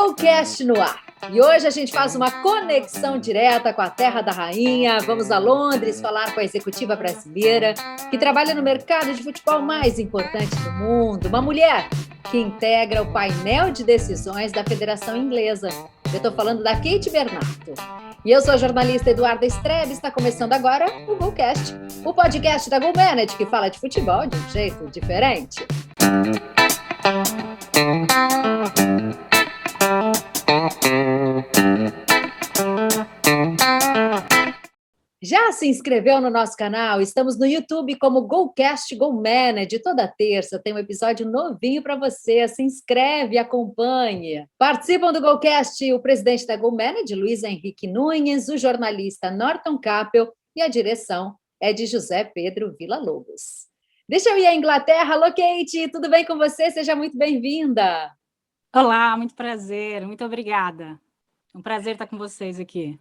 Golcast no ar. E hoje a gente faz uma conexão direta com a terra da rainha. Vamos a Londres falar com a executiva brasileira que trabalha no mercado de futebol mais importante do mundo. Uma mulher que integra o painel de decisões da Federação Inglesa. Eu estou falando da Kate Bernardo. E eu sou a jornalista Eduarda Strebe. Está começando agora o Golcast, o podcast da GoManage que fala de futebol de um jeito diferente. Já se inscreveu no nosso canal? Estamos no YouTube como Golcast GoManage. Toda terça tem um episódio novinho para você. Se inscreve e acompanhe. Participam do Golcast o presidente da GoManage, Luiz Henrique Nunes, o jornalista Norton Capel e a direção é de José Pedro Villa-Lobos. Deixa eu ir à Inglaterra. Alô, Kate, tudo bem com você? Seja muito bem-vinda. Olá, muito prazer, muito obrigada. É um prazer estar com vocês aqui.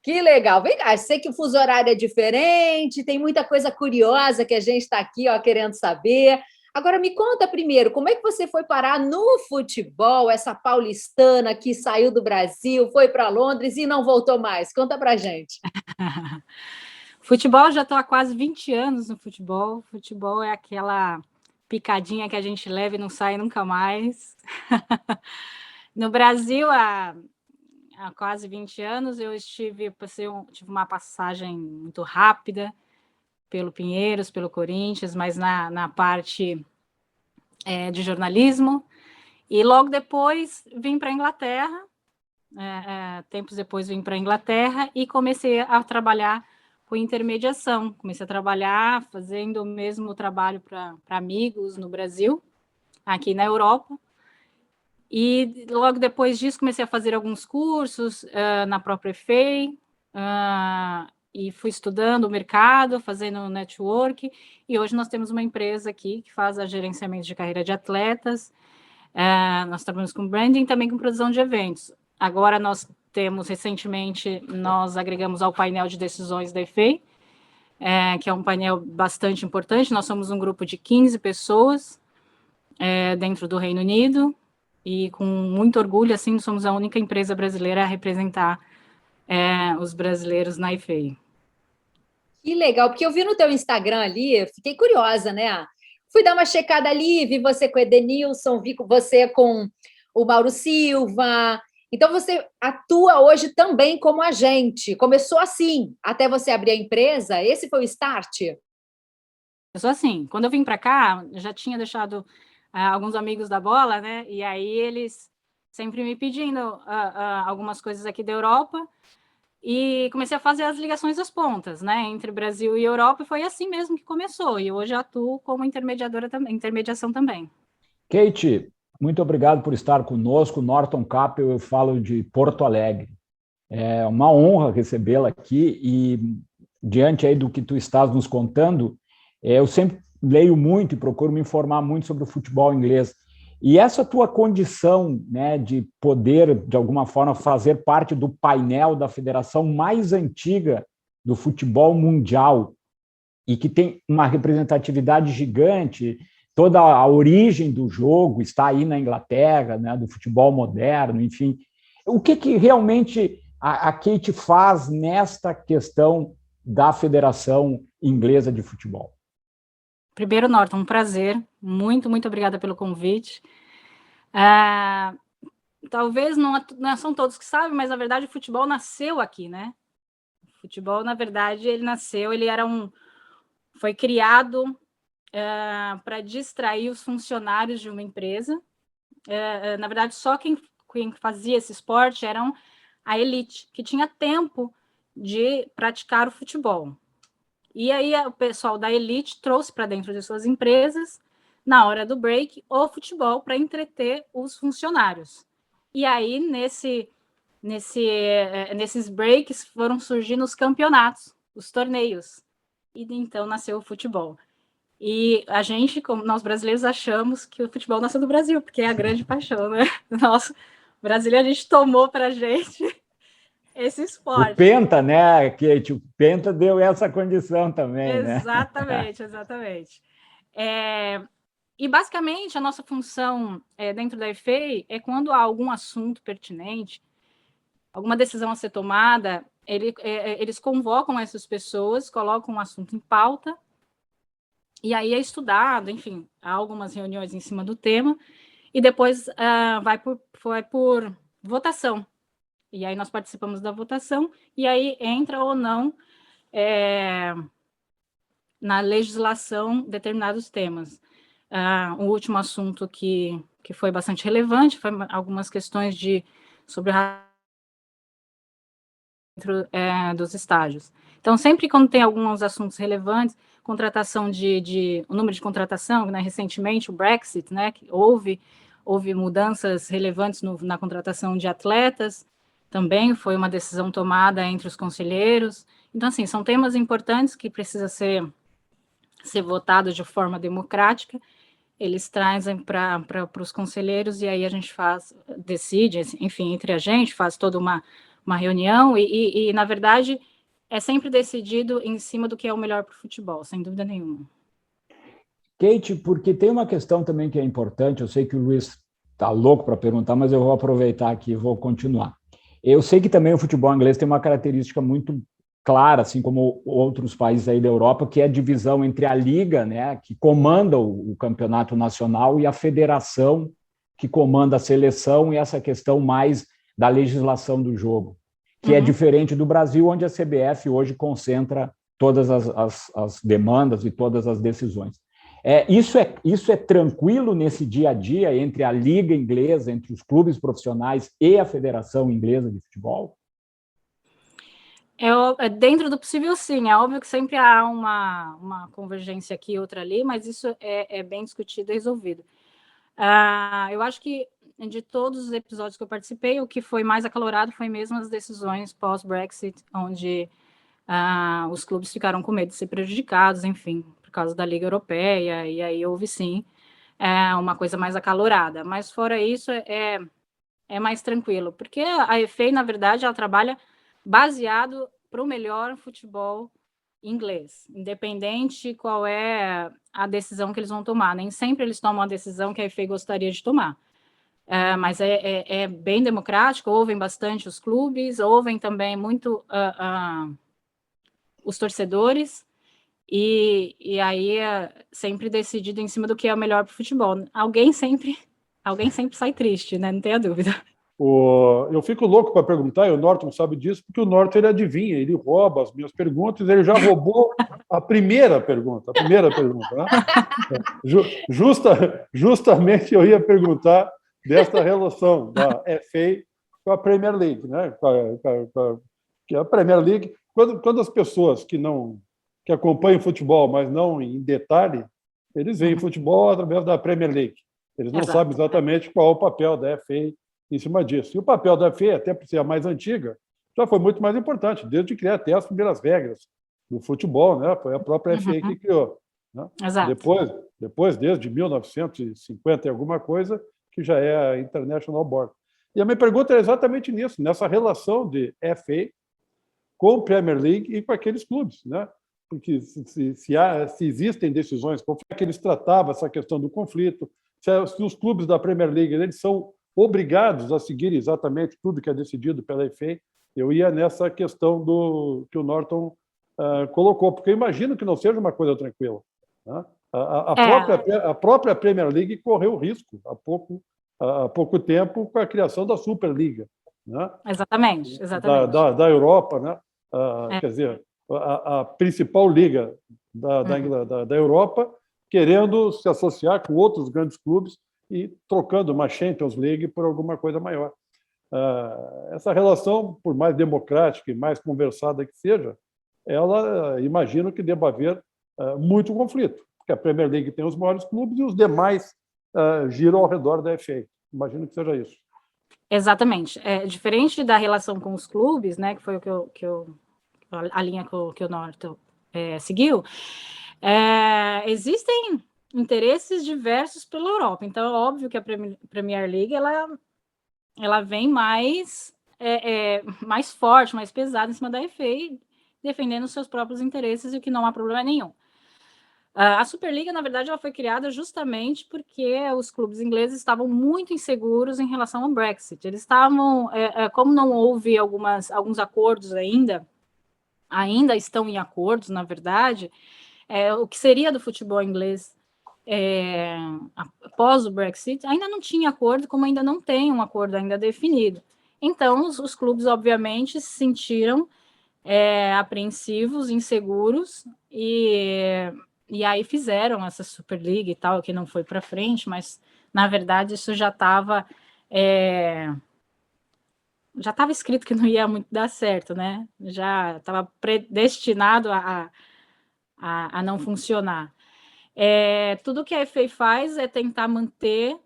Que legal. Vem cá, sei que o fuso horário é diferente, tem muita coisa curiosa que a gente está aqui querendo saber. Agora, me conta primeiro, como é que você foi parar no futebol, essa paulistana que saiu do Brasil, foi para Londres e não voltou mais? Conta para a gente. Futebol, já estou há quase 20 anos no futebol. Futebol é aquela picadinha que a gente leva e não sai nunca mais. No Brasil, há quase 20 anos, eu tive uma passagem muito rápida pelo Pinheiros, pelo Corinthians, mas na parte de jornalismo. E logo depois vim para a Inglaterra, tempos depois vim para a Inglaterra e comecei a trabalhar com intermediação. Comecei a trabalhar fazendo o mesmo trabalho para amigos no Brasil, aqui na Europa. E logo depois disso comecei a fazer alguns cursos na própria FEI e fui estudando o mercado, fazendo network, e hoje nós temos uma empresa aqui que faz gerenciamento de carreira de atletas, nós trabalhamos com branding e também com produção de eventos. Agora recentemente, nós agregamos ao painel de decisões da FEI, que é um painel bastante importante. Nós somos um grupo de 15 pessoas dentro do Reino Unido, e com muito orgulho, assim, somos a única empresa brasileira a representar os brasileiros na IFEI. Que legal, porque eu vi no teu Instagram ali, fiquei curiosa, né? Fui dar uma checada ali, vi você com o Edenilson, vi você com o Mauro Silva. Então, você atua hoje também como agente. Começou assim, até você abrir a empresa? Esse foi o start? Começou assim. Quando eu vim para cá, eu já tinha deixado alguns amigos da bola, né? E aí eles sempre me pedindo algumas coisas aqui da Europa, e comecei a fazer as ligações das pontas, né? Entre Brasil e Europa, e foi assim mesmo que começou. E hoje atuo como intermediação também. Kate, muito obrigado por estar conosco. Norton Capel, eu falo de Porto Alegre. É uma honra recebê-la aqui, e diante aí do que tu estás nos contando, eu sempre leio muito e procuro me informar muito sobre o futebol inglês. E essa tua condição, né, de poder, de alguma forma, fazer parte do painel da federação mais antiga do futebol mundial e que tem uma representatividade gigante, toda a origem do jogo está aí na Inglaterra, né, do futebol moderno, enfim. O que realmente a Kate faz nesta questão da Federação Inglesa de Futebol? Primeiro, Norton, um prazer. Muito, muito obrigada pelo convite. Talvez não são todos que sabem, mas, na verdade, o futebol nasceu aqui, né? O futebol, na verdade, foi criado para distrair os funcionários de uma empresa. Na verdade, só quem fazia esse esporte eram a elite, que tinha tempo de praticar o futebol. E aí o pessoal da elite trouxe para dentro de suas empresas, na hora do break, o futebol para entreter os funcionários. E aí, nesses breaks, foram surgindo os campeonatos, os torneios. E então nasceu o futebol. E a gente, como nós brasileiros, achamos que o futebol nasceu do Brasil, porque é a grande paixão, né? Nossa, Brasília, a gente tomou para a gente esse esporte. O Penta, né, Kate? O Penta deu essa condição também, exatamente, né? Exatamente. E, basicamente, a nossa função dentro da FA é quando há algum assunto pertinente, alguma decisão a ser tomada, eles convocam essas pessoas, colocam um assunto em pauta, e aí é estudado, enfim, há algumas reuniões em cima do tema, e depois vai por votação. E aí nós participamos da votação, e aí entra ou não na legislação determinados temas. O último assunto que foi bastante relevante foi algumas questões sobre dentro dos estágios. Então, sempre quando tem alguns assuntos relevantes, contratação o número de contratação, né, recentemente o Brexit, né, que houve mudanças relevantes na contratação de atletas, também foi uma decisão tomada entre os conselheiros. Então, assim, são temas importantes que precisam ser votados de forma democrática, eles trazem para os conselheiros, e aí a gente decide, enfim, entre a gente, faz toda uma reunião, e, na verdade, é sempre decidido em cima do que é o melhor para o futebol, sem dúvida nenhuma. Kate, porque tem uma questão também que é importante, eu sei que o Luiz está louco para perguntar, mas eu vou aproveitar aqui e vou continuar. Eu sei que também o futebol inglês tem uma característica muito clara, assim como outros países aí da Europa, que é a divisão entre a liga, né, que comanda o campeonato nacional, e a federação, que comanda a seleção, e essa questão mais da legislação do jogo, que é diferente do Brasil, onde a CBF hoje concentra todas as demandas e todas as decisões. Isso é tranquilo nesse dia a dia entre a liga inglesa, entre os profissionais e a Federação Inglesa de Futebol? Dentro do possível, sim. É óbvio que sempre há uma convergência aqui e outra ali, mas isso é bem discutido e resolvido. Eu acho que, de todos os episódios que eu participei, o que foi mais acalorado foi mesmo as decisões pós-Brexit, onde os clubes ficaram com medo de ser prejudicados, enfim, por causa da Liga Europeia, e aí houve, sim, uma coisa mais acalorada. Mas, fora isso, é mais tranquilo, porque a FA, na verdade, ela trabalha baseado para o melhor futebol inglês, independente qual é a decisão que eles vão tomar. Nem sempre eles tomam a decisão que a FA gostaria de tomar. Mas é bem democrático, ouvem bastante os clubes, ouvem também muito os torcedores, e aí sempre decidido em cima do que é o melhor para o futebol. Alguém sempre sai triste, né? Não tenha dúvida. Eu fico louco para perguntar, e o Norton sabe disso, porque o Norton ele adivinha, ele rouba as minhas perguntas, ele já roubou a primeira pergunta, né? Justamente eu ia perguntar desta relação da FA com a Premier League, né? Que a Premier League, quando as pessoas que acompanham futebol, mas não em detalhe, eles veem futebol através da Premier League. Eles não sabem exatamente qual é o papel da FA em cima disso. E o papel da FA, até por ser a mais antiga, já foi muito mais importante, desde criar até as primeiras regras do futebol, né? Foi a própria FA que criou. Né? Depois, desde 1950 e alguma coisa, que já é a International Board. E a minha pergunta é exatamente nisso, nessa relação de FA com a Premier League e com aqueles clubes, né? Porque se existem decisões, como é que eles tratavam essa questão do conflito, se os clubes da Premier League eles são obrigados a seguir exatamente tudo que é decidido pela FA, eu ia nessa questão que o Norton colocou, porque eu imagino que não seja uma coisa tranquila. Né? A própria Premier League correu risco há pouco tempo com a criação da Superliga. Né? Exatamente. Da Europa, né? Quer dizer, a principal liga da Europa querendo se associar com outros grandes clubes e trocando uma Champions League por alguma coisa maior. Essa relação, por mais democrática e mais conversada que seja, ela imagino que deva haver muito conflito, porque a Premier League tem os maiores clubes e os demais giram ao redor da FA. Imagino que seja isso. Exatamente. Diferente da relação com os clubes, né, que foi a linha que o Norton seguiu, existem interesses diversos pela Europa. Então, é óbvio que a Premier League ela vem mais forte, mais pesada em cima da FA, defendendo os seus próprios interesses, e que não há problema nenhum. A Superliga, na verdade, ela foi criada justamente porque os clubes ingleses estavam muito inseguros em relação ao Brexit. Eles estavam, como não houve alguns acordos ainda estão em acordos, na verdade, o que seria do futebol inglês após o Brexit, ainda não tinha acordo, como ainda não tem um acordo ainda definido. Então, os clubes, obviamente, se sentiram apreensivos, inseguros, e aí fizeram essa Superliga e tal, que não foi para frente, mas, na verdade, isso já estava escrito que não ia muito dar certo, né? Já estava predestinado a não funcionar. Tudo que a FA faz é tentar manter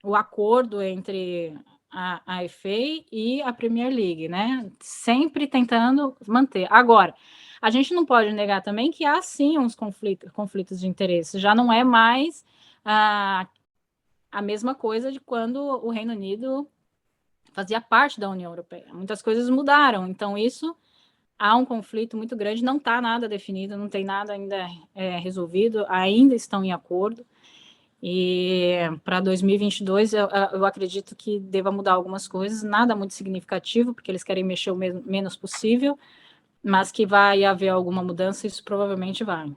o acordo entre a FA e a Premier League, né? Sempre tentando manter. Agora, a gente não pode negar também que há sim uns conflitos de interesse. Já não é mais a mesma coisa de quando o Reino Unido fazia parte da União Europeia. Muitas coisas mudaram, então isso há um conflito muito grande, não está nada definido, não tem nada ainda resolvido, ainda estão em acordo. E para 2022 eu acredito que deva mudar algumas coisas, nada muito significativo, porque eles querem mexer o menos possível, mas que vai haver alguma mudança, isso provavelmente vai.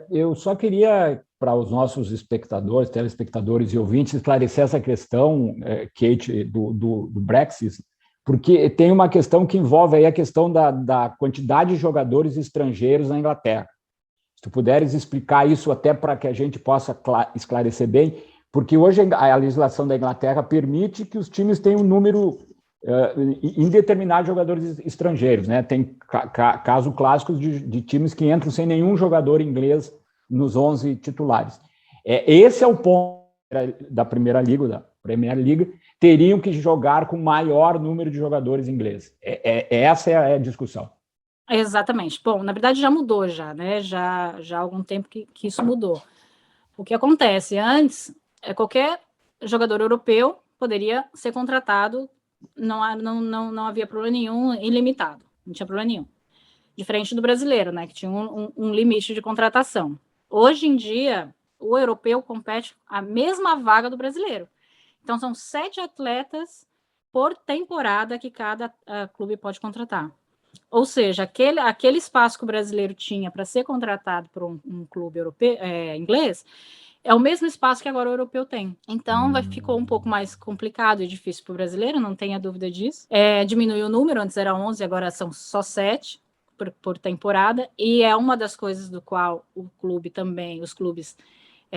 Eu só queria, para os nossos espectadores, telespectadores e ouvintes, esclarecer essa questão, Kate, do Brexit, porque tem uma questão que envolve aí a questão da quantidade de jogadores estrangeiros na Inglaterra. Se tu puderes explicar isso até para que a gente possa esclarecer bem, porque hoje a legislação da Inglaterra permite que os times tenham um número indeterminado de jogadores estrangeiros, né? Tem caso clássicos de times que entram sem nenhum jogador inglês nos 11 titulares. Esse é o ponto da Primeira Liga, da Premier League, teriam que jogar com maior número de jogadores ingleses. Essa é a discussão. Exatamente. Bom, na verdade já mudou né? Já há algum tempo que isso mudou. O que acontece? Antes, qualquer jogador europeu poderia ser contratado, não havia problema nenhum, ilimitado, não tinha problema nenhum. Diferente do brasileiro, né? Que tinha um limite de contratação. Hoje em dia, o europeu compete a mesma vaga do brasileiro. Então, são 7 atletas por temporada que cada clube pode contratar. Ou seja, aquele espaço que o brasileiro tinha para ser contratado por um clube europeu, inglês, é o mesmo espaço que agora o europeu tem. Então, ficou um pouco mais complicado e difícil para o brasileiro, não tenha dúvida disso. Diminuiu o número, antes era 11, agora são só 7 por temporada, e é uma das coisas do qual os clubes,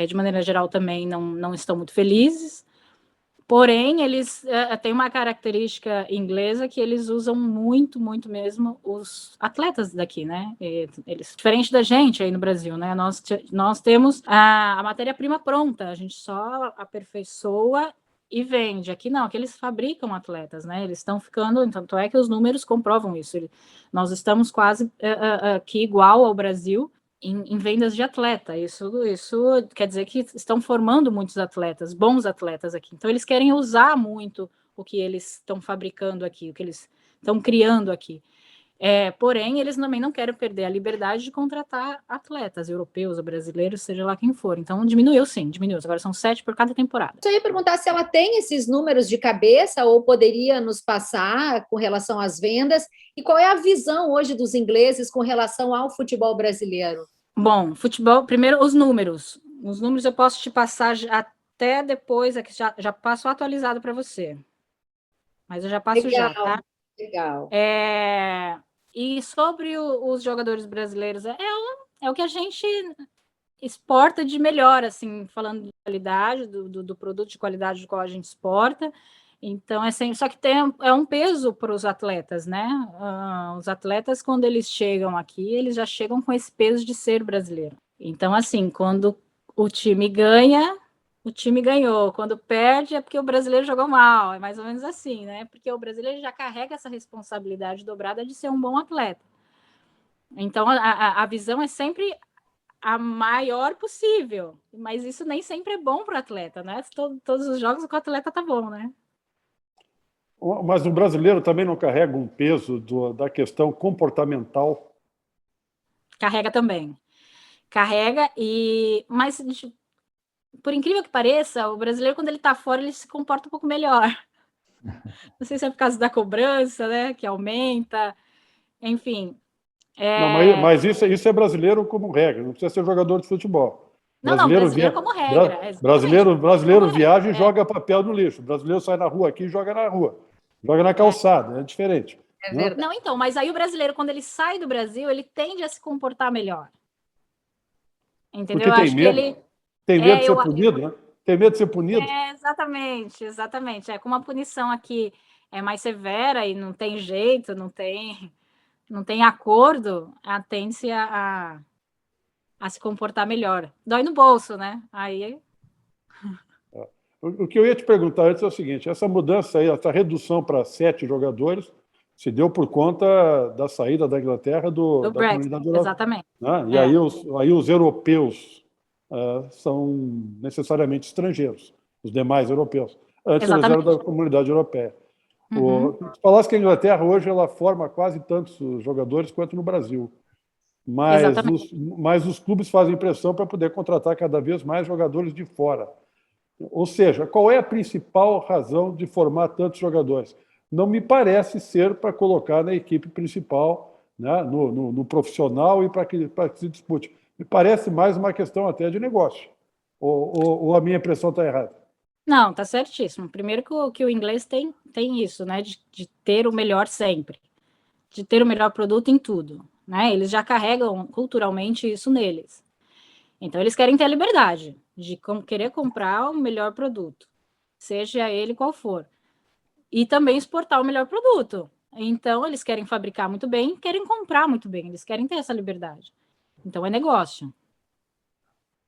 de maneira geral, também não estão muito felizes. Porém, eles têm uma característica inglesa que eles usam muito, muito mesmo os atletas daqui, né? Eles, diferente da gente aí no Brasil, né? Nós temos a matéria-prima pronta, a gente só aperfeiçoa e vende. Aqui não, aqui eles fabricam atletas, né? Eles estão ficando, tanto é que os números comprovam isso. Nós estamos quase aqui igual ao Brasil, em vendas de atleta. Isso quer dizer que estão formando muitos atletas, bons atletas aqui. Então, eles querem usar muito o que eles estão fabricando aqui, o que eles estão criando aqui. Porém, eles também não querem perder a liberdade de contratar atletas europeus ou brasileiros, seja lá quem for. Então, diminuiu. Agora são 7 por cada temporada. Eu ia perguntar se ela tem esses números de cabeça ou poderia nos passar com relação às vendas, e qual é a visão hoje dos ingleses com relação ao futebol brasileiro? Bom, futebol, primeiro os números. Os números eu posso te passar até depois, aqui já passo atualizado para você. Mas eu já passo Legal, já, tá? Legal. E sobre os jogadores brasileiros, é o que a gente exporta de melhor, assim, falando de qualidade, do produto de qualidade do qual a gente exporta. Então, só que é um peso para os atletas, né? Os atletas, quando eles chegam aqui, eles já chegam com esse peso de ser brasileiro. Então, assim, quando o time ganha, o time ganhou. Quando perde, é porque o brasileiro jogou mal. É mais ou menos assim, né? Porque o brasileiro já carrega essa responsabilidade dobrada de ser um bom atleta. Então, a visão é sempre a maior possível. Mas isso nem sempre é bom para o atleta, né? Todos os jogos com o atleta tá bom, né? Mas o brasileiro também não carrega um peso da questão comportamental? Carrega também. Carrega, mas por incrível que pareça, o brasileiro, quando ele está fora, ele se comporta um pouco melhor. Não sei se é por causa da cobrança, né, que aumenta, enfim. Não, mas isso é brasileiro como regra, não precisa ser jogador de futebol. Não, brasileiro como regra. Brasileiro viaja e joga papel no lixo. O brasileiro sai na rua aqui e joga na rua. Joga na calçada, é diferente. É verdade. Não, então, mas aí o brasileiro, quando ele sai do Brasil, ele tende a se comportar melhor. Entendeu? Porque tem medo. Tem medo de ser punido, né? Tem medo de ser punido. Exatamente. Como a punição aqui é mais severa e não tem jeito, não tem acordo, tende-se a se comportar melhor. Dói no bolso, né? Aí... O que eu ia te perguntar antes é o seguinte, essa mudança aí, essa redução para 7 jogadores, se deu por conta da saída da Inglaterra da Brexit, comunidade europeia. Exatamente. Né? E aí os europeus são necessariamente estrangeiros, os demais europeus. Antes eles eram da comunidade europeia. Tu falaste que a Inglaterra hoje ela forma quase tantos jogadores quanto no Brasil. Mas os clubes fazem pressão para poder contratar cada vez mais jogadores de fora. Ou seja, qual é a principal razão de formar tantos jogadores? Não me parece ser para colocar na equipe principal, né, no profissional e para que se dispute. Me parece mais uma questão até de negócio. Ou a minha impressão está errada? Não, está certíssimo. Primeiro que o inglês tem isso, né, de ter o melhor sempre, de ter o melhor produto em tudo. Né? Eles já carregam culturalmente isso neles. Então, eles querem ter a liberdade de querer comprar o melhor produto, seja ele qual for. E também exportar o melhor produto. Então, eles querem fabricar muito bem, querem comprar muito bem, eles querem ter essa liberdade. Então, é negócio.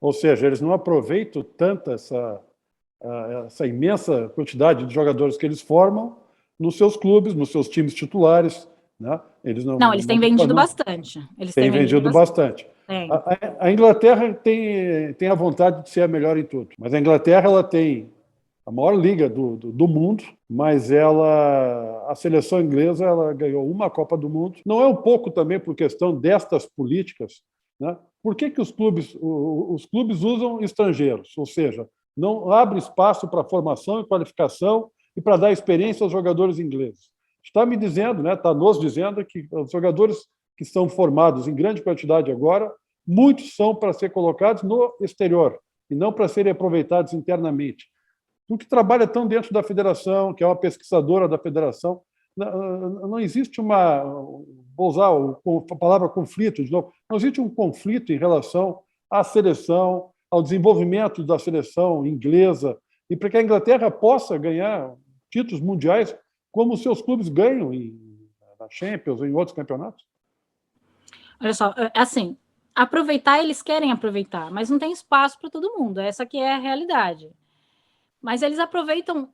Ou seja, eles não aproveitam tanto essa imensa quantidade de jogadores que eles formam nos seus clubes, nos seus times titulares. Né? Eles têm vendido bastante. Eles têm vendido bastante. A Inglaterra tem a vontade de ser a melhor em tudo, mas a Inglaterra ela tem a maior liga do mundo, mas a seleção inglesa ela ganhou uma Copa do Mundo. Não é um pouco também por questão destas políticas, né? Por que os clubes usam estrangeiros? Ou seja, não abre espaço para formação e qualificação e para dar experiência aos jogadores ingleses. Está me dizendo, né? Está nos dizendo que os jogadores que são formados em grande quantidade agora, muitos são para ser colocados no exterior e não para serem aproveitados internamente. Tu que trabalha tão dentro da federação, que é uma pesquisadora da federação, não existe vou usar a palavra conflito de novo, não existe um conflito em relação à seleção, ao desenvolvimento da seleção inglesa, e para que a Inglaterra possa ganhar títulos mundiais como os seus clubes ganham na Champions ou em outros campeonatos? Olha só, assim, aproveitar, eles querem aproveitar, mas não tem espaço para todo mundo, essa que é a realidade. Mas eles aproveitam,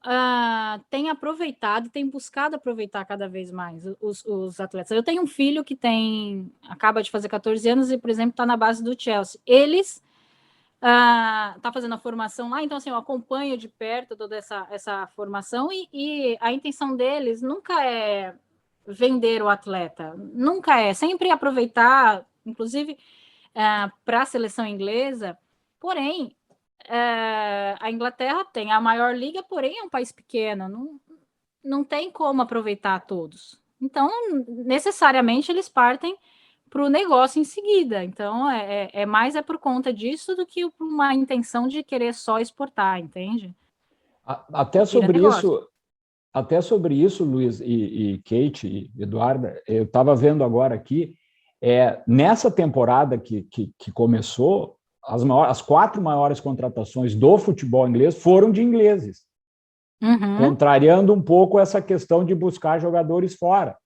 têm aproveitado e têm buscado aproveitar cada vez mais os atletas. Eu tenho um filho que acaba de fazer 14 anos e, por exemplo, está na base do Chelsea. Eles está fazendo a formação lá, então assim, eu acompanho de perto toda essa formação e a intenção deles nunca é vender o atleta, nunca é, sempre aproveitar, inclusive para a seleção inglesa, porém a Inglaterra tem a maior liga, porém é um país pequeno, não tem como aproveitar todos, então necessariamente eles partem para o negócio em seguida. Então, mais por conta disso do que por uma intenção de querer só exportar, entende? Até sobre isso, Luiz e Kate e Eduarda, eu estava vendo agora aqui, nessa temporada que começou, as 4 maiores contratações do futebol inglês foram de ingleses, contrariando um pouco essa questão de buscar jogadores fora.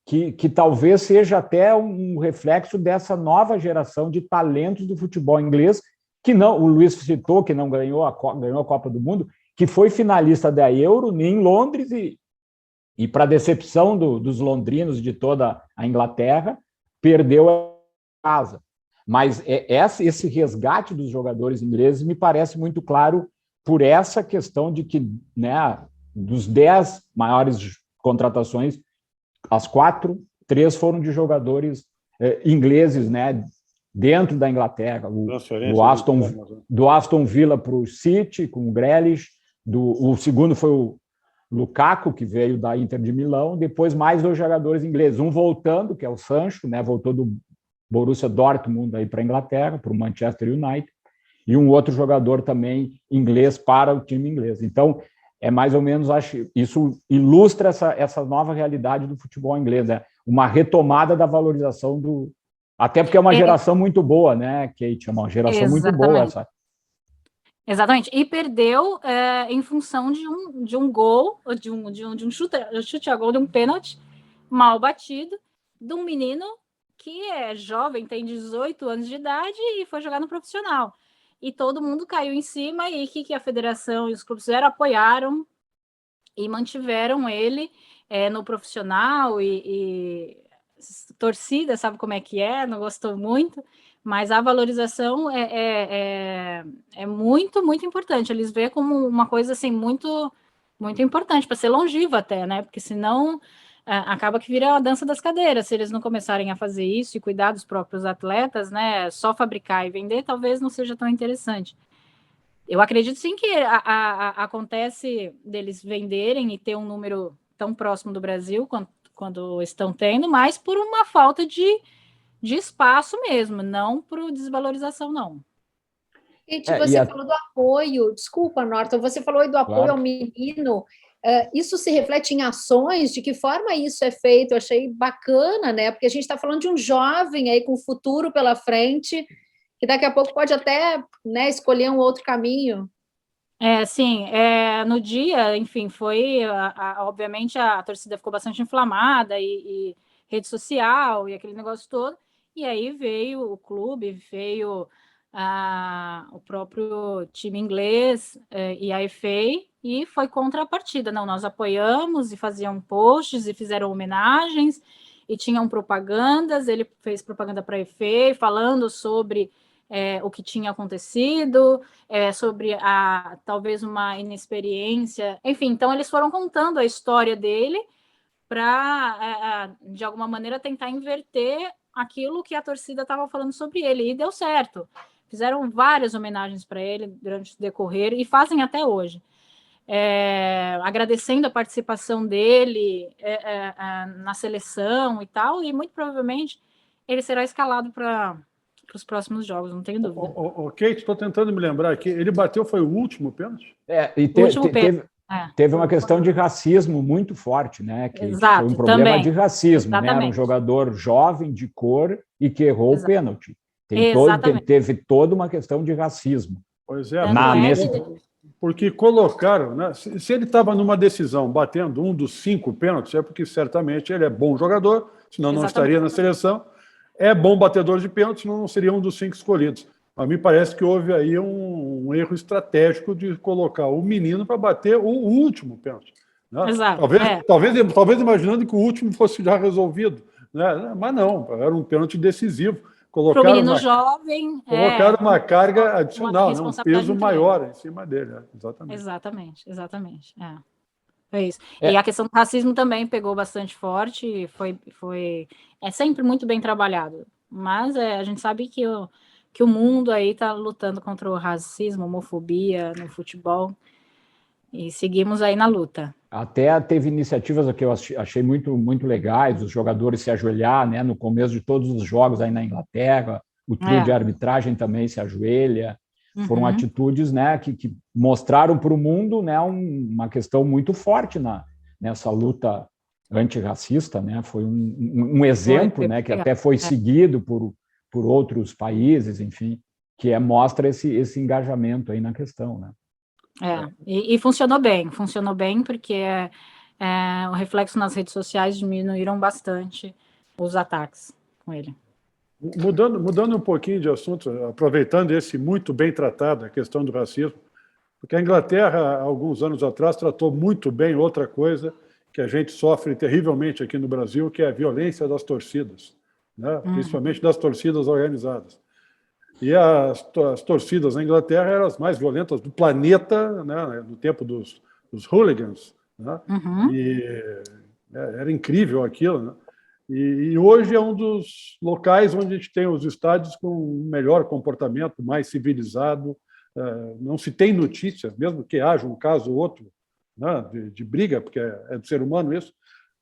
Que talvez seja até um reflexo dessa nova geração de talentos do futebol inglês, que não, o Luiz citou que não ganhou a Copa do Mundo, que foi finalista da Euro em Londres e para decepção dos londrinos de toda a Inglaterra, perdeu a casa. Mas esse resgate dos jogadores ingleses me parece muito claro por essa questão de que, né, dos 10 maiores contratações, as 3 foram de jogadores ingleses, né, dentro da Inglaterra, do Aston Villa para o City, com o Grealish, o segundo foi o Lukaku, que veio da Inter de Milão, depois mais 2 jogadores ingleses, um voltando, que é o Sancho, né, voltou do Borussia Dortmund para a Inglaterra, para o Manchester United, e um outro jogador também inglês para o time inglês. Então, é mais ou menos, acho, isso ilustra essa nova realidade do futebol inglês, né? Uma retomada da valorização do... Até porque é uma geração muito boa, né, Kate? É uma geração muito boa essa. Exatamente. E perdeu em função de um gol, de um chute a gol, de um pênalti mal batido, de um menino que é jovem, tem 18 anos de idade e foi jogar no profissional. E todo mundo caiu em cima, e o que a federação e os clubes fizeram? Apoiaram e mantiveram ele no profissional, e torcida sabe como é que é, não gostou muito, mas a valorização é muito, muito importante. Eles veem como uma coisa assim, muito, muito importante, para ser longevo até, né? Porque senão acaba que vira a dança das cadeiras. Se eles não começarem a fazer isso e cuidar dos próprios atletas, né? Só fabricar e vender talvez não seja tão interessante. Eu acredito sim que acontece deles venderem e ter um número tão próximo do Brasil quando estão tendo, mas por uma falta de espaço mesmo, não por desvalorização, não. Gente, você falou do apoio, desculpa, Norton, você falou aí do apoio ao menino. Isso se reflete em ações? De que forma isso é feito? Eu achei bacana, né? Porque a gente está falando de um jovem aí com futuro pela frente, que daqui a pouco pode até, né, escolher um outro caminho. Sim, no dia, enfim, foi, obviamente a torcida ficou bastante inflamada, e rede social, e aquele negócio todo, e aí veio o clube, veio o próprio time inglês e a FA, e foi contra a partida. Não, nós apoiamos, e faziam posts, e fizeram homenagens, e tinham propagandas. Ele fez propaganda para a FA, falando sobre o que tinha acontecido, sobre talvez uma inexperiência, enfim. Então eles foram contando a história dele para, de alguma maneira, tentar inverter aquilo que a torcida estava falando sobre ele, e deu certo. Fizeram várias homenagens para ele durante o decorrer, e fazem até hoje, agradecendo a participação dele na seleção e tal, e muito provavelmente ele será escalado para os próximos jogos, não tenho dúvida. Kate, estou tentando me lembrar aqui, ele bateu, foi o último pênalti? Teve uma questão de racismo muito forte, né? Que Exato, foi um problema também. de racismo, né? Era um jogador jovem, de cor, e que errou o pênalti. Teve toda uma questão de racismo. Pois é, porque colocaram, né? Se ele estava numa decisão batendo um dos 5 pênaltis, é porque certamente ele é bom jogador, senão não estaria na seleção. É bom batedor de pênalti, senão não seria um dos 5 escolhidos. Mas me parece que houve aí um erro estratégico de colocar o menino para bater o último pênalti. Né? Exato. Talvez imaginando que o último fosse já resolvido. Né? Mas não, era um pênalti decisivo. Para o menino jovem. Colocaram uma carga adicional, um peso maior em cima dele. Exatamente. É isso. E a questão do racismo também pegou bastante forte, é sempre muito bem trabalhado, mas a gente sabe que o mundo aí está lutando contra o racismo, homofobia no futebol, e seguimos aí na luta. Até teve iniciativas que eu achei muito, muito legais, os jogadores se ajoelhar, né, no começo de todos os jogos aí na Inglaterra, o trio de arbitragem também se ajoelha. Foram atitudes, né, que mostraram para o mundo, né, uma questão muito forte nessa luta antirracista, né? Foi um exemplo, né, que até foi seguido por outros países, enfim, que mostra esse engajamento aí na questão, né? E funcionou bem porque o reflexo nas redes sociais diminuíram bastante os ataques com ele. Mudando um pouquinho de assunto, aproveitando esse muito bem tratado, a questão do racismo, porque a Inglaterra, há alguns anos atrás, tratou muito bem outra coisa que a gente sofre terrivelmente aqui no Brasil, que é a violência das torcidas, né? Principalmente das torcidas organizadas. E as torcidas na Inglaterra eram as mais violentas do planeta, né? No tempo dos hooligans, né? E era incrível aquilo, né? E hoje é um dos locais onde a gente tem os estádios com melhor comportamento, mais civilizado. Não se tem notícias, mesmo que haja um caso ou outro, né, de briga, porque é do ser humano isso,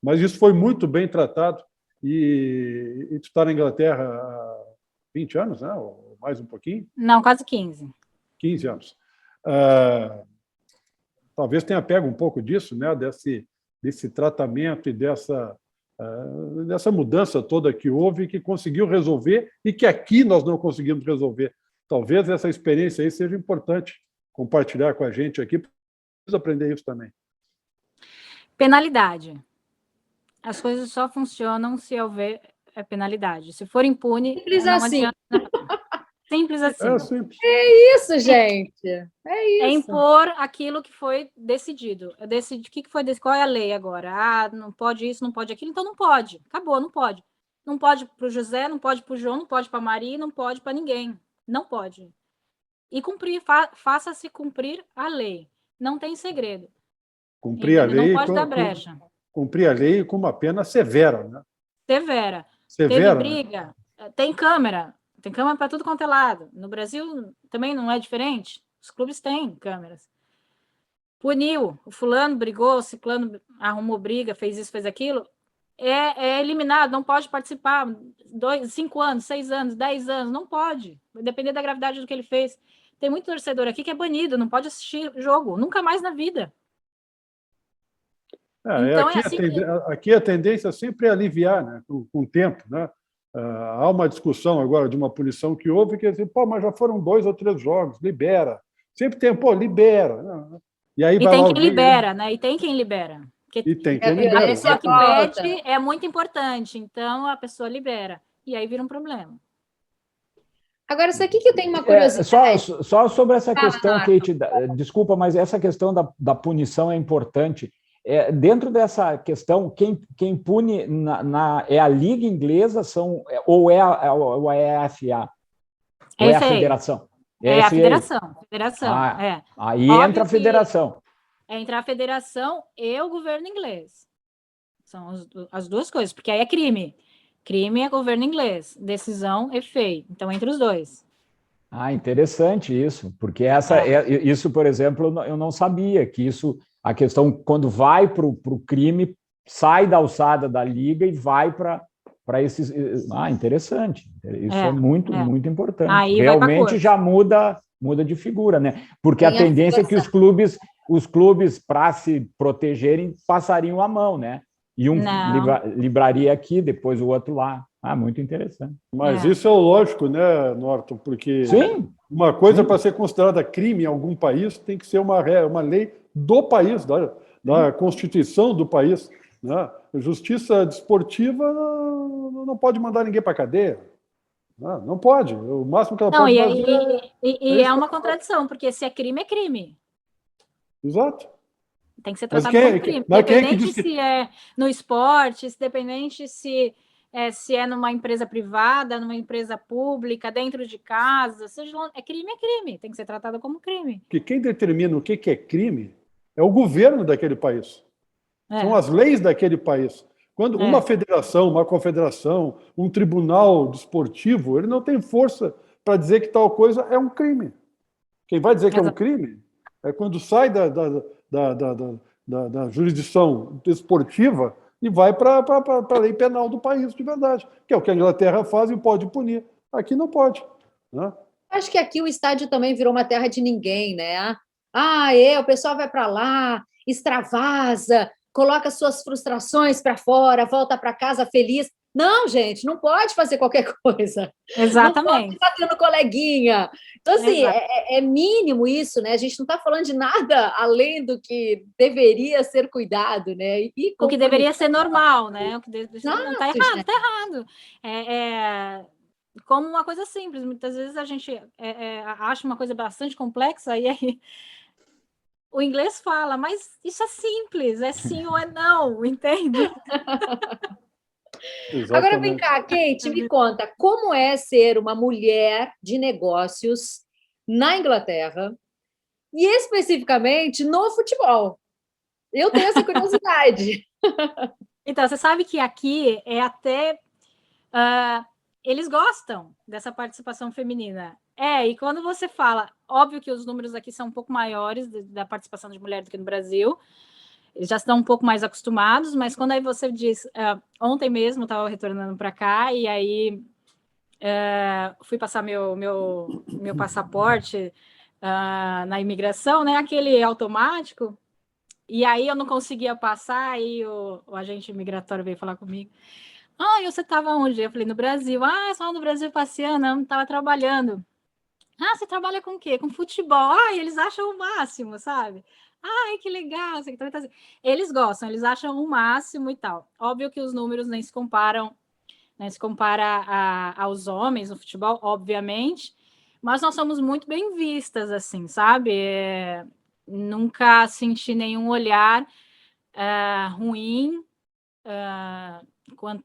mas isso foi muito bem tratado. E tu está na Inglaterra há 20 anos, né? Ou mais um pouquinho? Não, quase 15. 15 anos. Talvez tenha pego um pouco disso, né? Desse tratamento e dessa mudança toda que houve, que conseguiu resolver e que aqui nós não conseguimos resolver. Talvez essa experiência aí seja importante compartilhar com a gente aqui, para aprender isso também. Penalidade. As coisas só funcionam se houver penalidade. Se for impune, Simples não assim. adianta. Simples assim. É simples. É isso, gente. É isso. É impor aquilo que foi decidido. O que foi decidido? Qual é a lei agora? Não pode isso, não pode aquilo, então não pode. Acabou, não pode. Não pode para o José, não pode para o João, não pode para a Maria, não pode para ninguém. Não pode. E cumprir, faça-se cumprir a lei. Não tem segredo. Cumprir a lei. Não pode dar brecha. Cumprir a lei com uma pena severa, né? Severa. Severa. Teve briga. Né? Tem câmera para tudo quanto é lado. No Brasil também não é diferente. Os clubes têm câmeras. Puniu. O fulano brigou, o ciclano arrumou briga, fez isso, fez aquilo. É eliminado, não pode participar. 5 anos, 6 anos, 10 anos, não pode. Vai depender da gravidade do que ele fez. Tem muito torcedor aqui que é banido, não pode assistir jogo, nunca mais na vida. Então, aqui a tendência sempre é aliviar, né? Com o tempo, né? Há uma discussão agora de uma punição que houve, que dizer, mas já foram 2 ou 3 jogos, libera. Sempre tem, libera. E aí vai tem lá quem libera, né? E tem quem libera. E tem quem libera. A pessoa que pede é muito importante, então a pessoa libera. E aí vira um problema. Agora, isso aqui que eu tenho uma curiosidade. Só sobre essa questão, Kate, desculpa, mas essa questão da punição é importante. Dentro dessa questão, quem pune é a Liga Inglesa ou é a FA? Ou é a Federação? É a Federação. Aí entra a Federação. Entra a Federação e o governo inglês. São as duas coisas, porque aí é crime. Crime é governo inglês, decisão é FA. Então, entre os dois. Interessante isso, porque isso, por exemplo, eu não sabia que isso, a questão, quando vai para o crime, sai da alçada da liga e vai para esses... interessante. Isso é muito importante. Aí realmente já muda de figura, né? Porque a tendência é que os clubes, para se protegerem, passariam a mão, né? E um libraria aqui, depois o outro lá. Muito interessante. Mas isso é o lógico, né, Norton? Porque uma coisa para ser considerada crime em algum país tem que ser uma lei do país, da Constituição do país. Né? Justiça desportiva não pode mandar ninguém para a cadeia. Não pode. O máximo que ela pode fazer... é uma contradição, porque se é crime, é crime. Exato. Tem que ser tratado como crime. Independente se é no esporte, independente se é numa empresa privada, numa empresa pública, dentro de casa, é crime, tem que ser tratado como crime. Porque quem determina o que é crime é o governo daquele país. São as leis daquele país. Quando uma federação, uma confederação, um tribunal desportivo, ele não tem força para dizer que tal coisa é um crime. Quem vai dizer que é um crime é quando sai da jurisdição desportiva e vai para a lei penal do país de verdade, que é o que a Inglaterra faz e pode punir. Aqui não pode. Né? Acho que aqui o estádio também virou uma terra de ninguém, né? O pessoal vai para lá, extravasa, coloca suas frustrações para fora, volta para casa feliz. Não, gente, não pode fazer qualquer coisa. Exatamente. Não pode bater no coleguinha. Então, assim, é mínimo isso, né? A gente não está falando de nada além do que deveria ser cuidado, né? O que deveria ser normal, né? O que não está errado, está errado. Como uma coisa simples. Muitas vezes a gente acha uma coisa bastante complexa e aí o inglês fala, mas isso é simples, é sim ou é não, entende? Exatamente. Agora vem cá, Kate, me conta, como é ser uma mulher de negócios na Inglaterra e especificamente no futebol? Eu tenho essa curiosidade. Então, você sabe que aqui é até... eles gostam dessa participação feminina. E quando você fala... Óbvio que os números aqui são um pouco maiores da participação de mulher do que no Brasil. Eles já estão um pouco mais acostumados, mas quando aí você diz... ontem mesmo, estava retornando para cá, e aí fui passar meu passaporte na imigração, né? Aquele automático... E aí eu não conseguia passar, e o agente migratório veio falar comigo. E você estava onde? Eu falei, no Brasil. Só no Brasil passeando, eu não estava trabalhando. Você trabalha com o quê? Com futebol. E eles acham o máximo, sabe? Que legal. Eles gostam, eles acham o máximo e tal. Óbvio que os números nem se comparam, aos homens no futebol, obviamente, mas nós somos muito bem vistas, assim, sabe? Nunca senti nenhum olhar ruim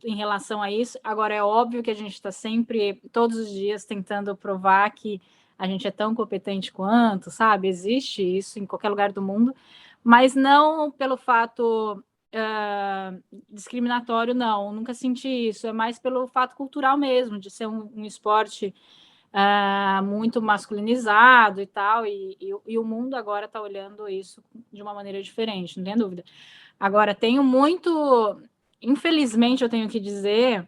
em relação a isso. Agora, é óbvio que a gente está sempre, todos os dias, tentando provar que a gente é tão competente quanto, sabe? Existe isso em qualquer lugar do mundo, mas não pelo fato discriminatório, não. Nunca senti isso. É mais pelo fato cultural mesmo, de ser um esporte muito masculinizado e tal, e o mundo agora está olhando isso de uma maneira diferente, não tem dúvida. Agora, infelizmente eu tenho que dizer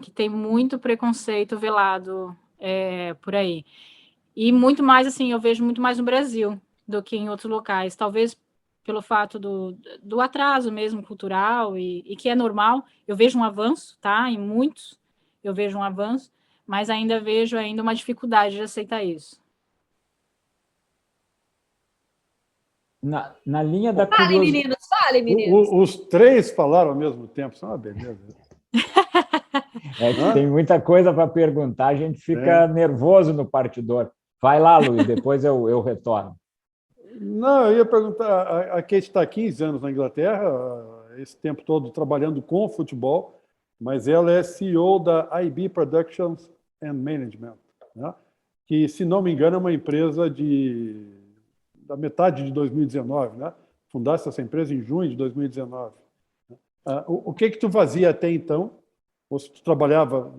que tem muito preconceito velado por aí. E muito mais, assim, eu vejo muito mais no Brasil do que em outros locais, talvez pelo fato do atraso mesmo cultural, e que é normal. Eu vejo um avanço, tá? Em muitos eu vejo um avanço, mas ainda vejo uma dificuldade de aceitar isso. Na linha da Fale, curiosidade... meninos, fale, meninos. Os três falaram ao mesmo tempo, isso é uma beleza. Que tem muita coisa para perguntar, a gente fica nervoso no partidor. Vai lá, Luiz, depois eu retorno. Não, eu ia perguntar, a Kate está há 15 anos na Inglaterra, esse tempo todo trabalhando com futebol, mas ela é CEO da IB Productions and Management, né? Que, se não me engano, é uma empresa da metade de 2019, né? Fundaste essa empresa em junho de 2019. O que tu fazia até então? Ou se tu trabalhava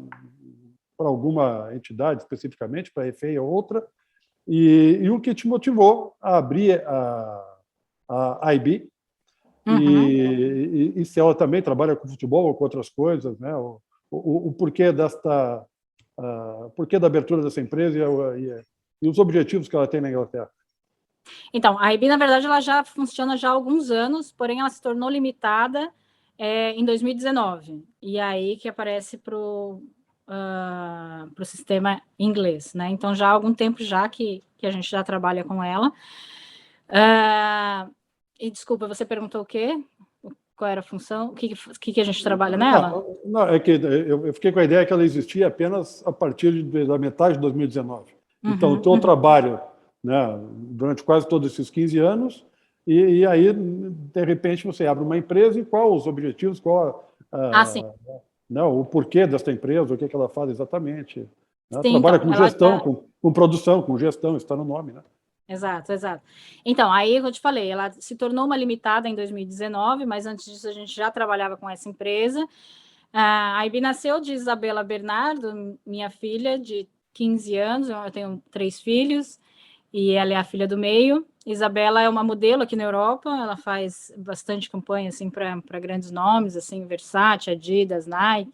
para alguma entidade especificamente, para a EFEI ou outra, e o que te motivou a abrir a IB, e se ela também trabalha com futebol ou com outras coisas, né? O porquê porquê da abertura dessa empresa e os objetivos que ela tem na Inglaterra. Então, a IB, na verdade, ela já funciona já há alguns anos, porém ela se tornou limitada em 2019, e aí que aparece para o sistema inglês, né? Então, já há algum tempo já que a gente já trabalha com ela. E, desculpa, você perguntou o quê? Qual era a função? O que a gente trabalha nela? Não, é que eu fiquei com a ideia que ela existia apenas a partir da metade de 2019. Então, o teu trabalho, né, durante quase todos esses 15 anos, e aí, de repente, você abre uma empresa, e qual os objetivos, o porquê desta empresa, o que ela faz exatamente. Né? Sim, trabalha com gestão, com produção, com gestão, está no nome, né? Exato. Então, aí eu te falei, ela se tornou uma limitada em 2019, mas antes disso a gente já trabalhava com essa empresa. A IB nasceu de Isabela Bernardo, minha filha de 15 anos, eu tenho 3 filhos, e ela é a filha do meio. Isabela é uma modelo aqui na Europa, ela faz bastante campanha assim, para grandes nomes, assim, Versace, Adidas, Nike.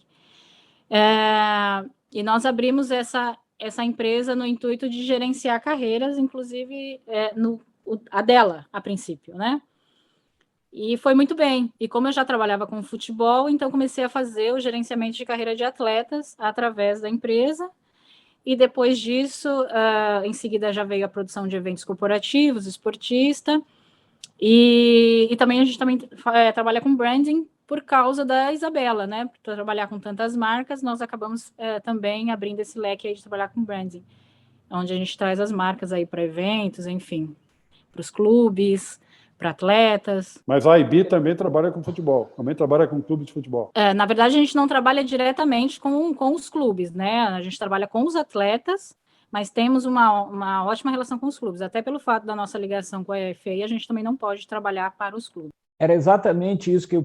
E nós abrimos essa empresa no intuito de gerenciar carreiras, inclusive a dela, a princípio, né? E foi muito bem. E como eu já trabalhava com futebol, então comecei a fazer o gerenciamento de carreira de atletas através da empresa. E depois disso, em seguida já veio a produção de eventos corporativos, esportista. E também a gente também trabalha com branding por causa da Isabela, né? Para trabalhar com tantas marcas, nós acabamos também abrindo esse leque aí de trabalhar com branding, onde a gente traz as marcas aí para eventos, enfim, para os clubes, para atletas. Mas a IB também trabalha com futebol, também trabalha com clubes de futebol. Na verdade, a gente não trabalha diretamente com os clubes, né? A gente trabalha com os atletas, mas temos uma ótima relação com os clubes, até pelo fato da nossa ligação com a EFA, a gente também não pode trabalhar para os clubes. Era exatamente isso que eu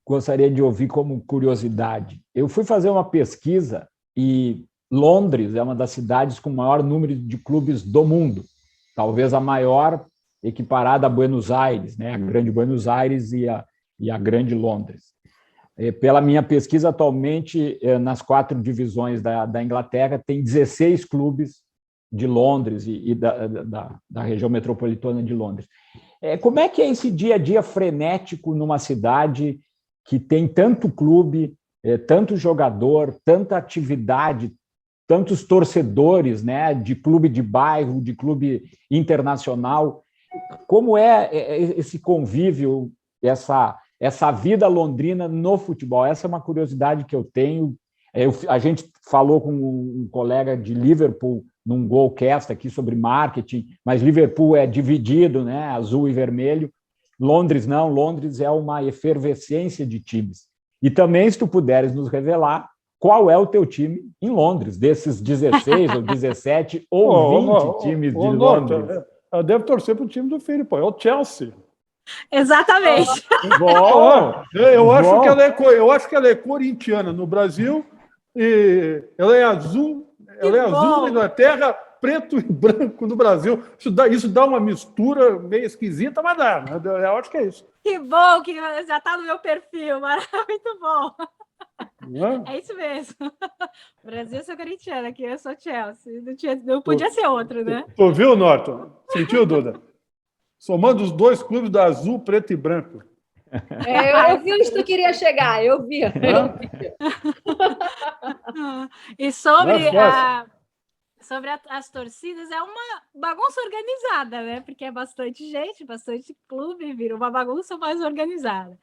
gostaria de ouvir como curiosidade. Eu fui fazer uma pesquisa e Londres é uma das cidades com o maior número de clubes do mundo, talvez a maior, equiparada a Buenos Aires, né? A Grande Buenos Aires e a Grande Londres. Pela minha pesquisa, atualmente, nas 4 divisões da Inglaterra, tem 16 clubes de Londres e da região metropolitana de Londres. Como é que é esse dia a dia frenético numa cidade que tem tanto clube, tanto jogador, tanta atividade, tantos torcedores, né, de clube de bairro, de clube internacional? Como é esse convívio, essa vida londrina no futebol? Essa é uma curiosidade que eu tenho. A gente falou com um colega de Liverpool num Golcast aqui sobre marketing, mas Liverpool é dividido, né, azul e vermelho. Londres não, Londres é uma efervescência de times. E também, se tu puderes nos revelar, qual é o teu time em Londres, desses 16 ou 17 ou 20 times de Londres? Eu devo torcer para o time do filho, pô, é o Chelsea. Exatamente. Bom, eu acho que ela é corintiana no Brasil e ela é azul na Inglaterra, preto e branco no Brasil. Isso dá uma mistura meio esquisita, mas dá. Eu acho que é isso. Que bom que já está no meu perfil, mas muito bom. É isso mesmo. O Brasil, eu sou corintiana, aqui eu sou Chelsea. Não podia ser outro, né? Tu viu, Norton? Sentiu, Duda? Somando os 2 clubes da azul, preto e branco. Eu vi onde tu queria chegar, eu vi. E sobre as torcidas, é uma bagunça organizada, né? Porque é bastante gente, bastante clube, vira uma bagunça mais organizada.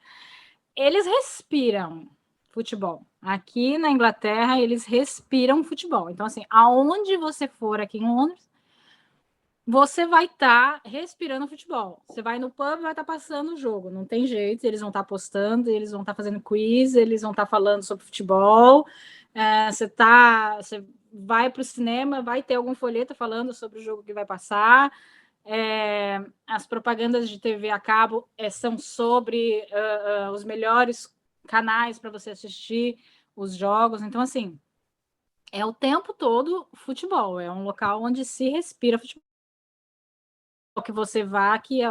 Eles respiram futebol. Aqui na Inglaterra, eles respiram futebol. Então, assim, aonde você for aqui em Londres, você vai estar respirando futebol. Você vai no pub, vai estar passando o jogo. Não tem jeito, eles vão estar postando, eles vão estar fazendo quiz, eles vão estar falando sobre futebol. Você vai para o cinema, vai ter algum folheto falando sobre o jogo que vai passar. As propagandas de TV a cabo são sobre os melhores canais para você assistir os jogos. Então, assim, é o tempo todo futebol. É um local onde se respira futebol. Que você vá, que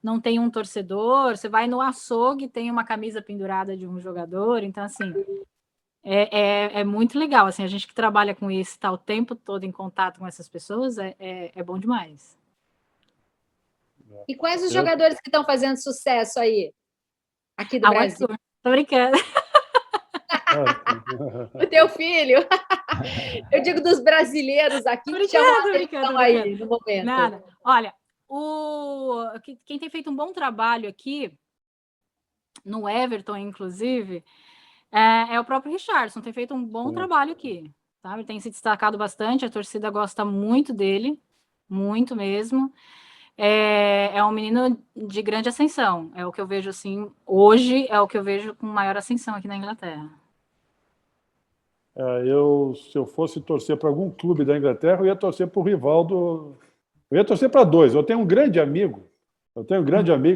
não tem um torcedor, você vai no açougue, tem uma camisa pendurada de um jogador. Então, assim, é muito legal. Assim, a gente que trabalha com isso, está o tempo todo em contato com essas pessoas, é bom demais. E quais os jogadores que estão fazendo sucesso aí, aqui do Brasil? Arthur, tô brincando. O teu filho? Eu digo dos brasileiros aqui que chamam a atenção aí no momento. Nada. Olha, quem tem feito um bom trabalho aqui, no Everton, inclusive, é o próprio Richarlison. Tem feito um bom trabalho aqui. Sabe? Tem se destacado bastante, a torcida gosta muito dele, muito mesmo. É um menino de grande ascensão. É o que eu vejo, assim, hoje é o que eu vejo com maior ascensão aqui na Inglaterra. Se eu fosse torcer para algum clube da Inglaterra, eu ia torcer para o Rivaldo. Eu ia torcer para 2. Eu tenho um grande amigo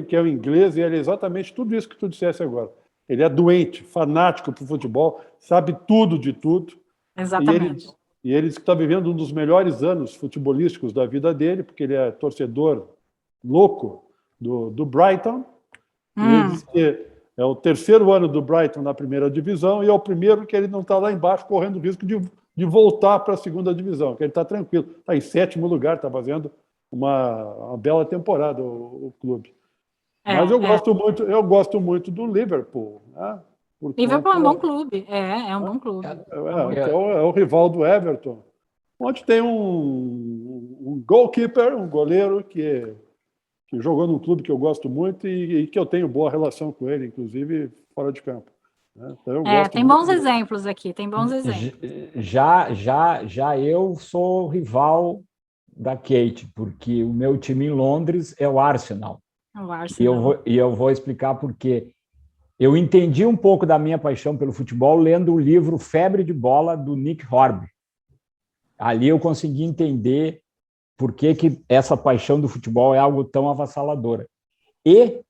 que é o inglês, e ele é exatamente tudo isso que tu disseste agora. Ele é doente, fanático para o futebol, sabe tudo de tudo. Exatamente. E ele está vivendo um dos melhores anos futebolísticos da vida dele, porque ele é torcedor louco do Brighton. E ele diz que é o 3º ano do Brighton na primeira divisão e é o primeiro que ele não está lá embaixo correndo o risco de voltar para a segunda divisão, que ele está tranquilo. Está em 7º lugar, está fazendo uma bela temporada o clube. Mas eu gosto muito do Liverpool, né? Liverpool é um bom clube. É um bom clube. É o rival do Everton, onde tem um goalkeeper, um goleiro que jogou num clube que eu gosto muito e que eu tenho boa relação com ele, inclusive fora de campo. Então, tem bons exemplos aqui, tem bons exemplos. Já eu sou rival da Kate, porque o meu time em Londres é o Arsenal. E eu vou explicar por quê. Eu entendi um pouco da minha paixão pelo futebol lendo o livro Febre de Bola, do Nick Horby. Ali eu consegui entender por que essa paixão do futebol é algo tão avassaladora. E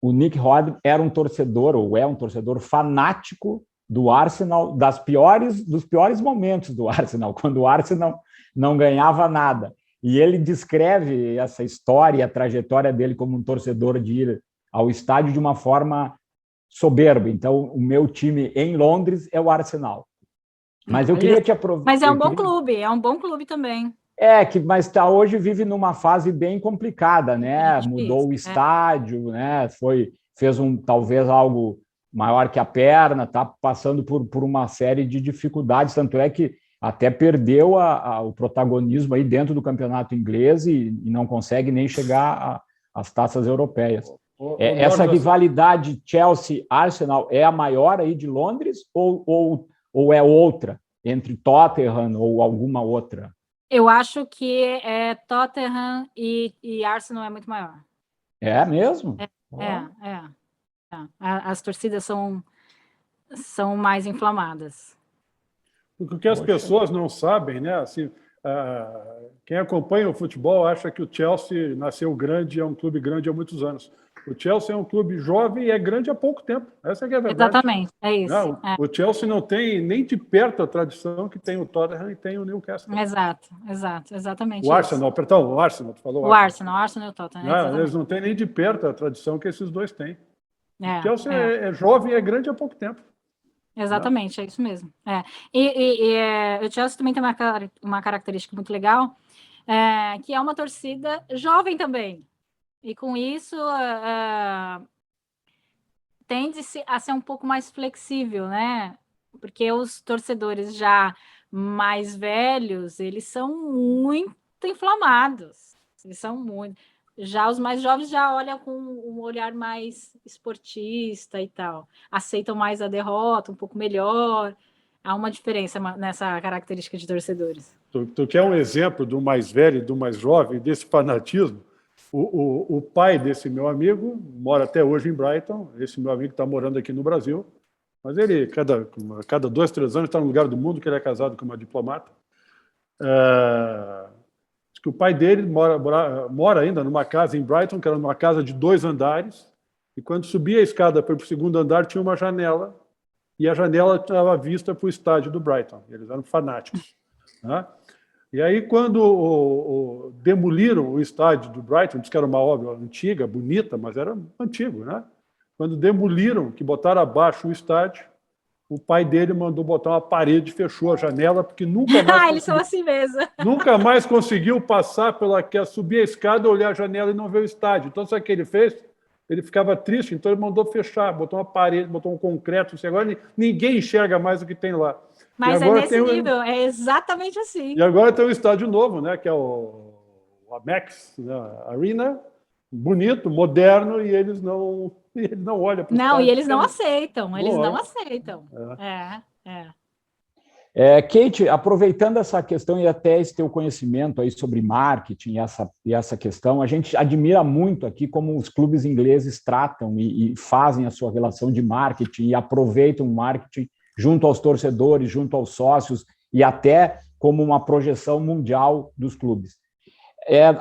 o Nick Hodge era um torcedor, ou é um torcedor fanático do Arsenal, dos piores momentos do Arsenal, quando o Arsenal não ganhava nada. E ele descreve essa história, a trajetória dele como um torcedor de ir ao estádio de uma forma soberba. Então, o meu time em Londres é o Arsenal. Mas eu queria te aproveitar. Mas é um bom clube também. Mas hoje vive numa fase bem complicada, né? Mudou o estádio, né? Fez talvez algo maior que a perna, está passando por uma série de dificuldades, tanto é que até perdeu o protagonismo aí dentro do campeonato inglês e não consegue nem chegar às taças europeias. Essa rivalidade Chelsea-Arsenal é a maior aí de Londres ou é outra, entre Tottenham ou alguma outra? Eu acho que Tottenham e Arsenal é muito maior. É mesmo? As torcidas são mais inflamadas. O que as pessoas não sabem, né? Assim, quem acompanha o futebol acha que o Chelsea nasceu grande, é um clube grande há muitos anos. O Chelsea é um clube jovem e é grande há pouco tempo. Essa que é a verdade. Exatamente, é isso. Não, o Chelsea não tem nem de perto a tradição que tem o Tottenham e tem o Newcastle. Exatamente. O Arsenal, perdão, o Arsenal, tu falou. O Arsenal e o Tottenham. Eles não têm nem de perto a tradição que esses dois têm. O Chelsea é jovem e é grande há pouco tempo. Exatamente, é isso mesmo. O Chelsea também tem uma característica muito legal, que é uma torcida jovem também. E com isso tende a ser um pouco mais flexível, né? Porque os torcedores já mais velhos, eles são muito inflamados. Eles são muito... Já os mais jovens já olham com um olhar mais esportista e tal. Aceitam mais a derrota, um pouco melhor. Há uma diferença nessa característica de torcedores. Tu quer um exemplo do mais velho e do mais jovem, desse fanatismo? O pai desse meu amigo mora até hoje em Brighton. Esse meu amigo está morando aqui no Brasil. Mas ele, cada 2, 3 anos, está num lugar do mundo que ele é casado com uma diplomata. Que o pai dele mora ainda numa casa em Brighton, que era uma casa de 2 andares, e quando subia a escada para o 2º andar, tinha uma janela, e a janela estava vista para o estádio do Brighton. Eles eram fanáticos. Né? E aí, quando demoliram o estádio do Brighton, disse que era uma obra antiga, bonita, mas era antigo, né? Quando demoliram, que botaram abaixo o estádio, o pai dele mandou botar uma parede, fechou a janela, porque nunca mais eles são assim mesmo. Nunca mais conseguiu passar subir a escada, olhar a janela e não ver o estádio. Então, sabe o que ele fez? Ele ficava triste, então ele mandou fechar, botou uma parede, botou um concreto. Assim, agora ninguém enxerga mais o que tem lá. Mas é nesse nível, é exatamente assim. E agora tem um estádio novo, né, que é o Amex, né, Arena, bonito, moderno, e eles não olham para o estádio. Não, e eles não aceitam, Kate, aproveitando essa questão e até esse teu conhecimento aí sobre marketing e essa questão, a gente admira muito aqui como os clubes ingleses tratam e fazem a sua relação de marketing e aproveitam o marketing junto aos torcedores, junto aos sócios e até como uma projeção mundial dos clubes.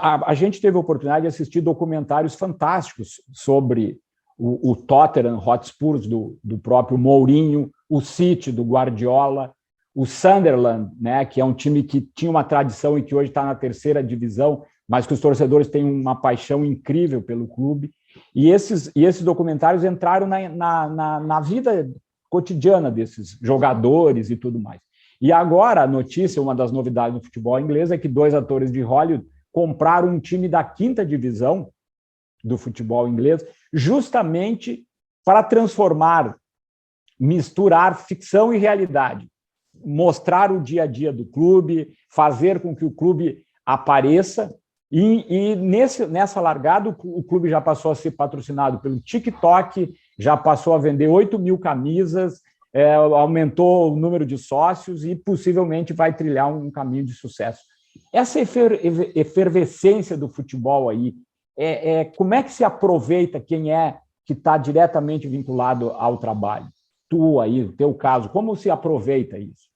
A gente teve a oportunidade de assistir documentários fantásticos sobre o Tottenham Hotspurs do próprio Mourinho, o City do Guardiola, o Sunderland, né, que é um time que tinha uma tradição e que hoje está na 3ª divisão, mas que os torcedores têm uma paixão incrível pelo clube. E esses documentários entraram na vida cotidiana desses jogadores e tudo mais. E agora a notícia, uma das novidades do futebol inglês, é que 2 atores de Hollywood compraram um time da 5ª divisão do futebol inglês, justamente para misturar ficção e realidade, mostrar o dia a dia do clube, fazer com que o clube apareça, e nessa largada o clube já passou a ser patrocinado pelo TikTok, já passou a vender 8.000 camisas, aumentou o número de sócios e possivelmente vai trilhar um caminho de sucesso. Essa efervescência do futebol aí, como é que se aproveita quem que está diretamente vinculado ao trabalho? Tu aí, o teu caso, como se aproveita isso?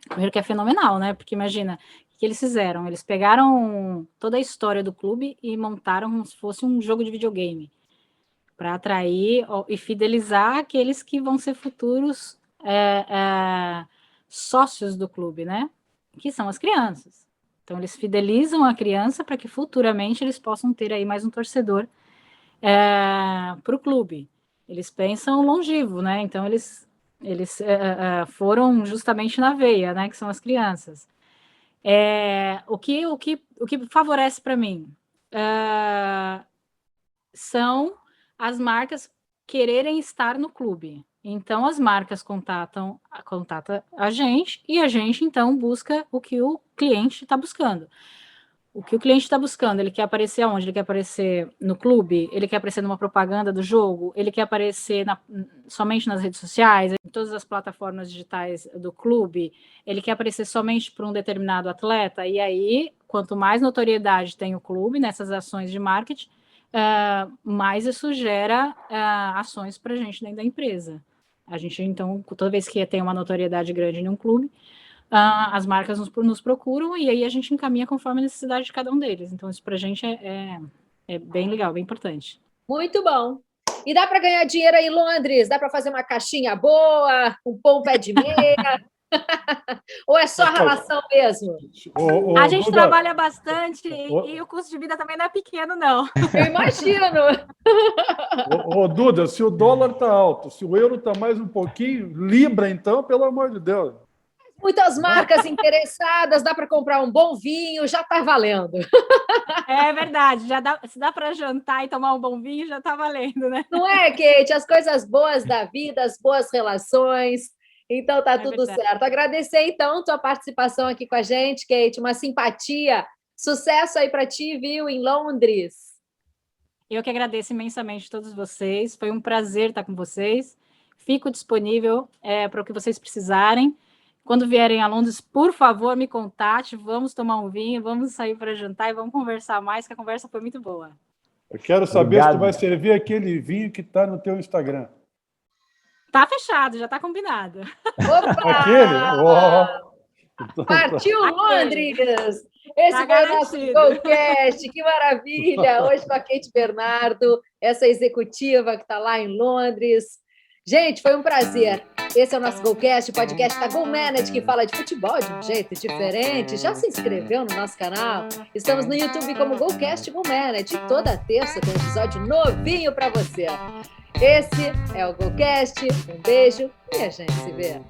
Primeiro que é fenomenal, né? Porque imagina, o que eles fizeram? Eles pegaram toda a história do clube e montaram como se fosse um jogo de videogame. para atrair e fidelizar aqueles que vão ser futuros sócios do clube, né? Que são as crianças. Então, eles fidelizam a criança para que futuramente eles possam ter aí mais um torcedor para o clube. Eles pensam longevo, né? Então, eles foram justamente na veia, né? Que são as crianças. O que favorece para mim são as marcas quererem estar no clube. Então, as marcas contatam a gente e a gente, então, busca o que o cliente está buscando. O que o cliente está buscando? Ele quer aparecer aonde? Ele quer aparecer no clube? Ele quer aparecer numa propaganda do jogo? Ele quer aparecer somente nas redes sociais, em todas as plataformas digitais do clube? Ele quer aparecer somente para um determinado atleta? E aí, quanto mais notoriedade tem o clube nessas ações de marketing, mais isso gera ações para a gente dentro da empresa. A gente, então, toda vez que tem uma notoriedade grande em um clube, as marcas nos procuram e aí a gente encaminha conforme a necessidade de cada um deles. Então, isso para a gente é bem legal, bem importante. Muito bom. E dá para ganhar dinheiro aí em Londres? Dá para fazer uma caixinha boa, um pão pé de meia? Ou é só relação mesmo? A gente trabalha bastante e o custo de vida também não é pequeno, não. Eu imagino. Duda, se o dólar está alto, se o euro está mais um pouquinho, Libra, então, pelo amor de Deus. Muitas marcas interessadas, dá para comprar um bom vinho, já está valendo. É verdade, se dá para jantar e tomar um bom vinho, já está valendo, né? Não é, Kate? As coisas boas da vida, as boas relações. Então, tá tudo certo. Agradecer, então, tua participação aqui com a gente, Kate. Uma simpatia. Sucesso aí para ti, viu, em Londres. Eu que agradeço imensamente a todos vocês. Foi um prazer estar com vocês. Fico disponível para o que vocês precisarem. Quando vierem a Londres, por favor, me contate. Vamos tomar um vinho, vamos sair para jantar e vamos conversar mais, que a conversa foi muito boa. Eu quero saber se tu vai servir aquele vinho que está no teu Instagram. Tá fechado, já tá combinado. Opa! Aquele? Partiu Londres! Esse foi o nosso GoCast, que maravilha! Hoje com a Kate Bernardo, essa executiva que está lá em Londres. Gente, foi um prazer. Esse é o nosso GoCast, o podcast da GoManage, que fala de futebol de um jeito diferente. Já se inscreveu no nosso canal? Estamos no YouTube como GoCast GoManage. Toda terça tem um episódio novinho para você. Esse é o GoCast. Um beijo e a gente se vê.